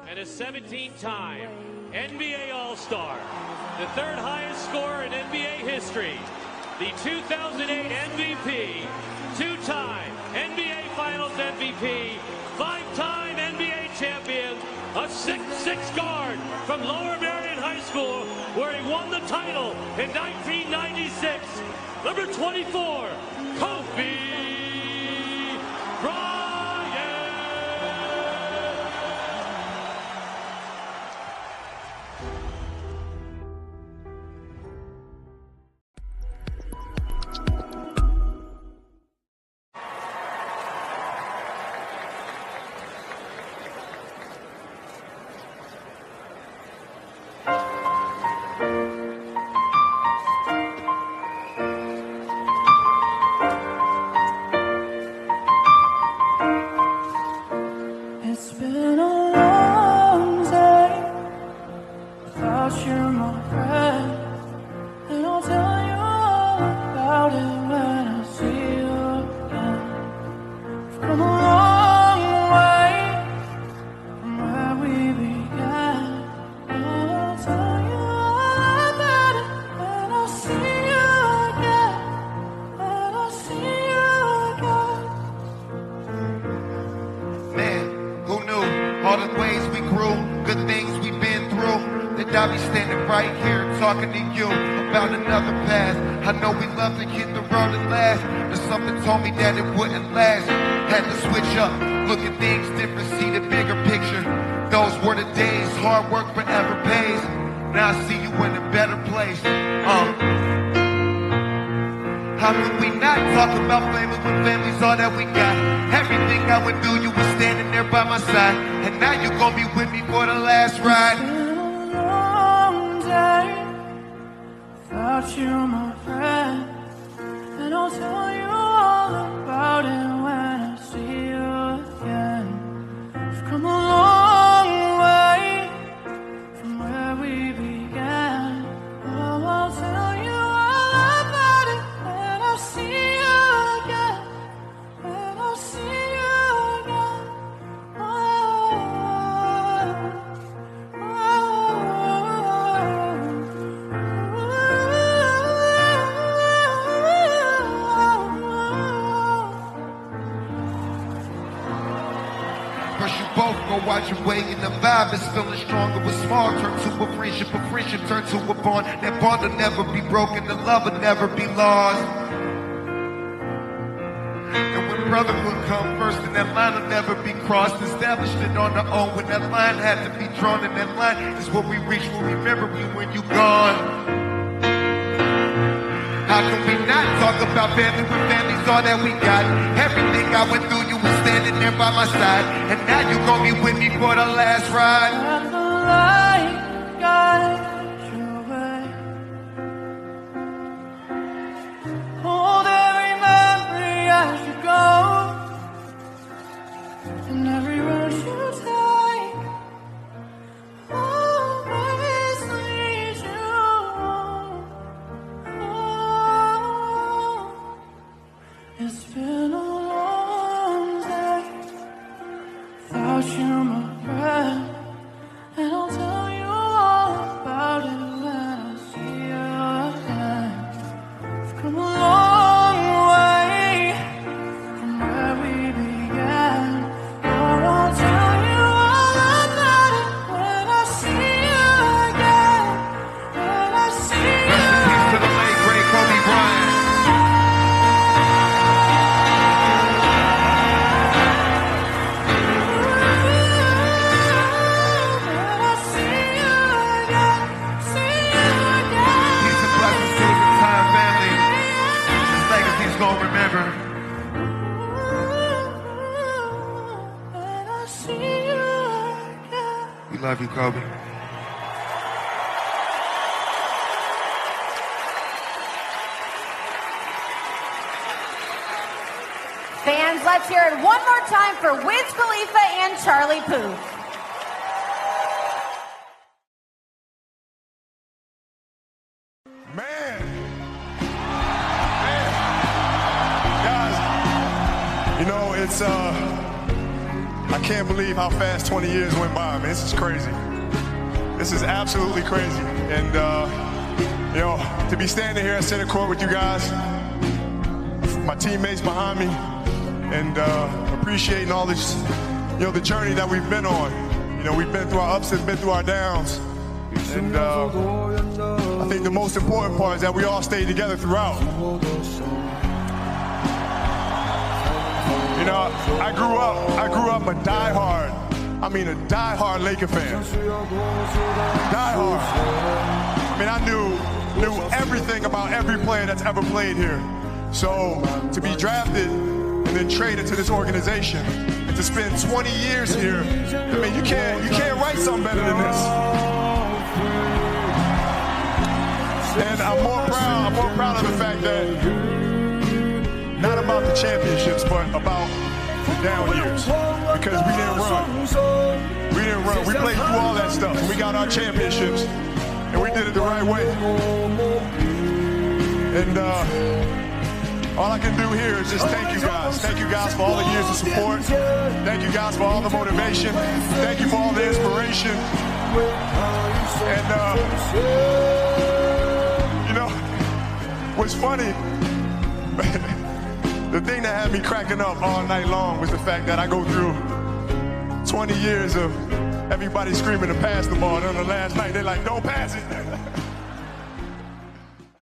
and a 17-time NBA All-Star, the third highest scorer in NBA history, the 2008 MVP, two-time NBA Finals MVP, five-time NBA champion, a 6'6" guard from Lower Merion High School, where he won the title in 1996, number 24, Kobe Bryant. It's been a long day without you, my friend, and I'll tell you all about it when I see you again. We've come a long way from where we began, and I'll tell you all about it when I see you again, when I see you again. Man, who knew all the ways we grew, good things we've been through, that I'll be standing right here talking to you about another path. I know we love to hit the road and laugh, but something told me that it wouldn't last. Had to switch up, look at things different, see the bigger picture. Those were the days, hard work forever pays. Now I see you in a better place. How could we not talk about family when family's all that we got? Everything I went through, you were standing there by my side, and now you gon' be with me for the last ride. It's been a long day without you, my friend, and I'll tell you all about it when I see you again. We've come a long way from where we began. Oh, I'll tell you all about it when I see you again, when I see you again. Oh, First you both go out your way and the vibe is feeling stronger. With small turn to a friendship turn to a bond. That bond will never be broken, the love will never be lost. And when brotherhood come first, and that line will never be crossed. Established it on our own when that line had to be drawn. And that line is what we reach, we'll remember you when you gone. How can we not talk about family when family's all that we got? Everything I went through, you were standing there by my side, and now you gon' be with me for the last ride. and the light guides your way. Hold every memory as you go, and every road you take always leads you home. Oh, it's been a long day without you, my friend, and I'll tell you all about it when I see you again. We've come a long way from where we began. Oh, I'll tell you all about it when I see you again, when I see you Rest in peace to the late great Kobe Bryant. when I see you again, see you again. Peace and blessings to his entire family. His legacy's gonna remember. When I see you again. We love you, Kobe. Fans, let's hear it one more time for Wiz Khalifa and Charlie Puth. Man. Guys, you know, it's, I can't believe how fast 20 years went by, man. This is crazy. This is absolutely crazy. And, you know, to be standing here at center court with you guys, my teammates behind me, and appreciating all this, you know, the journey that we've been on. You know, we've been through our ups and been through our downs. And I think the most important part is that we all stayed together throughout. You know, I grew up a diehard Laker fan. Diehard. I mean, I knew everything about every player that's ever played here. So to be drafted and then traded to this organization and to spend 20 years here, I mean, you can't write something better than this. And I'm more proud of the fact that not about the championships, but about the down years, because we didn't run. We played through all that stuff, and we got our championships, and we did it the right way. And all I can do here is just thank you guys. Thank you guys for all the years of support. Thank you guys for all the motivation. Thank you for all the inspiration. And you know, what's funny, the thing that had me cracking up all night long was the fact that I go through 20 years of everybody screaming to pass the ball, and on the last night they're like, don't pass it.